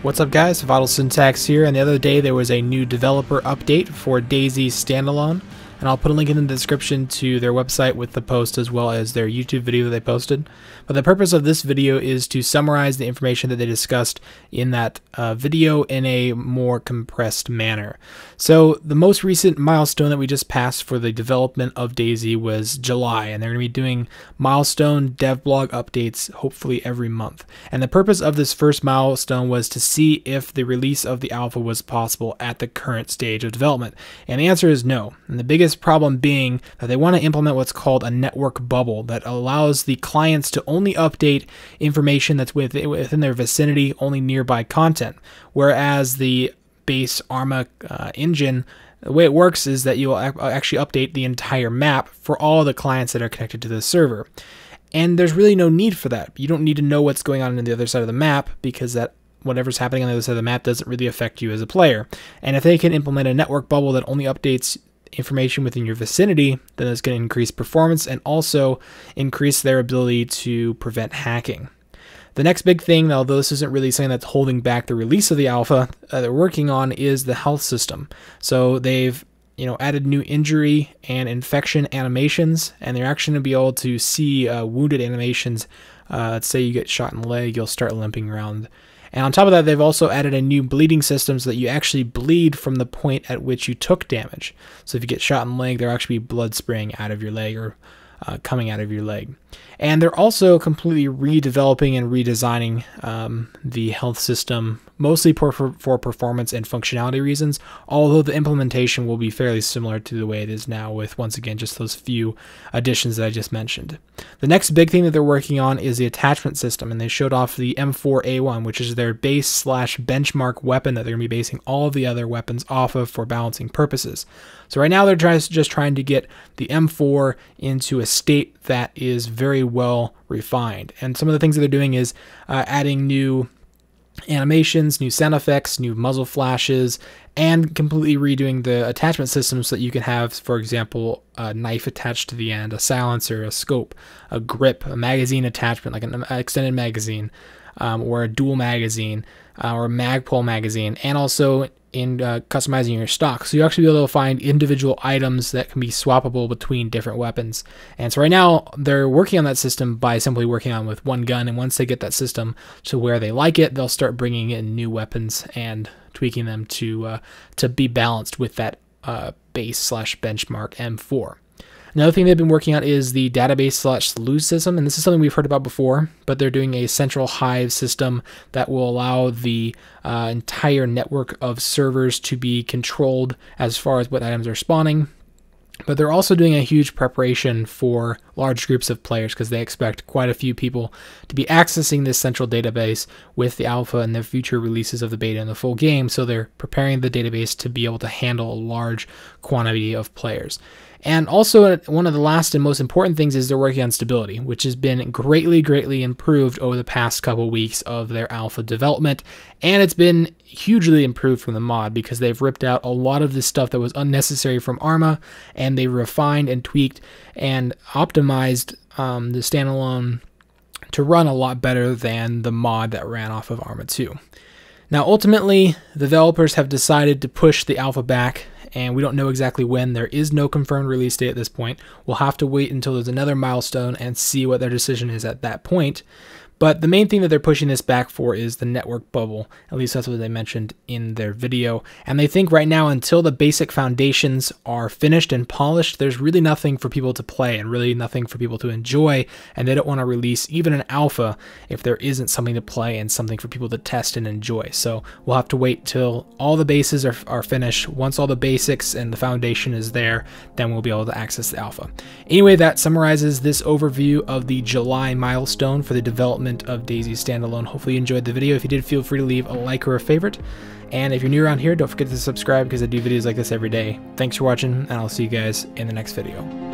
What's up guys, Vital Syntax here, and the other day there was a new developer update for DayZ Standalone, and I'll put a link in the description to their website with the post as well as their YouTube video that they posted. But the purpose of this video is to summarize the information that they discussed in that video in a more compressed manner. So the most recent milestone that we just passed for the development of DayZ was July, and they're going to be doing milestone Devblog updates hopefully every month. And the purpose of this first milestone was to see if the release of the alpha was possible at the current stage of development. And the answer is no. And the biggest problem being that they want to implement what's called a network bubble that allows the clients to only update information that's within their vicinity, only nearby content. Whereas the base ARMA engine, the way it works is that you'll actually update the entire map for all the clients that are connected to the server. And there's really no need for that. You don't need to know what's going on the other side of the map, because that whatever's happening on the other side of the map doesn't really affect you as a player. And if they can implement a network bubble that only updates information within your vicinity, then it's going to increase performance and also increase their ability to prevent hacking. The next big thing, although this isn't really something that's holding back the release of the alpha they're working on, is the health system. So they've added new injury and infection animations, and they're actually going to be able to see wounded animations. Let's say you get shot in the leg, you'll start limping around. And on top of that, they've also added a new bleeding system so that you actually bleed from the point at which you took damage. So if you get shot in the leg, there'll actually be blood spraying out of your leg or coming out of your leg. And they're also completely redeveloping and redesigning the health system, mostly for performance and functionality reasons, although the implementation will be fairly similar to the way it is now with, once again, just those few additions that I just mentioned. The next big thing that they're working on is the attachment system, and they showed off the M4A1, which is their base/benchmark weapon that they're going to be basing all of the other weapons off of for balancing purposes. So right now they're just trying to get the M4 into a state that is very well refined. And some of the things that they're doing is adding new animations, new sound effects, new muzzle flashes, and completely redoing the attachment system so that you can have, for example, a knife attached to the end, a silencer, a scope, a grip, a magazine attachment, like an extended magazine, or a dual magazine, or a Magpul magazine, and also in customizing your stock. So you actually be able to find individual items that can be swappable between different weapons. And so right now they're working on that system by simply working on with one gun, and once they get that system to where they like it, they'll start bringing in new weapons and tweaking them to be balanced with that base/benchmark M4. Another thing they've been working on is the database/loot system, and this is something we've heard about before, but they're doing a central hive system that will allow the entire network of servers to be controlled as far as what items are spawning. But they're also doing a huge preparation for large groups of players, because they expect quite a few people to be accessing this central database with the alpha and the future releases of the beta and the full game. So they're preparing the database to be able to handle a large quantity of players. And also, one of the last and most important things is they're working on stability, which has been greatly improved over the past couple weeks of their alpha development. And it's been hugely improved from the mod, because they've ripped out a lot of the stuff that was unnecessary from ARMA, and they refined and tweaked and optimized the standalone to run a lot better than the mod that ran off of ARMA 2. Now, ultimately, the developers have decided to push the alpha back, and we don't know exactly when. There is no confirmed release date at this point. We'll have to wait until there's another milestone and see what their decision is at that point. But the main thing that they're pushing this back for is the network bubble. At least that's what they mentioned in their video. And they think right now, until the basic foundations are finished and polished, there's really nothing for people to play and really nothing for people to enjoy. And they don't want to release even an alpha if there isn't something to play and something for people to test and enjoy. So we'll have to wait till all the bases are finished. Once all the basics and the foundation is there, then we'll be able to access the alpha. Anyway, that summarizes this overview of the July milestone for the development of DayZ Standalone. Hopefully you enjoyed the video. If you did, feel free to leave a like or a favorite. And if you're new around here, don't forget to subscribe, because I do videos like this every day. Thanks for watching, and I'll see you guys in the next video.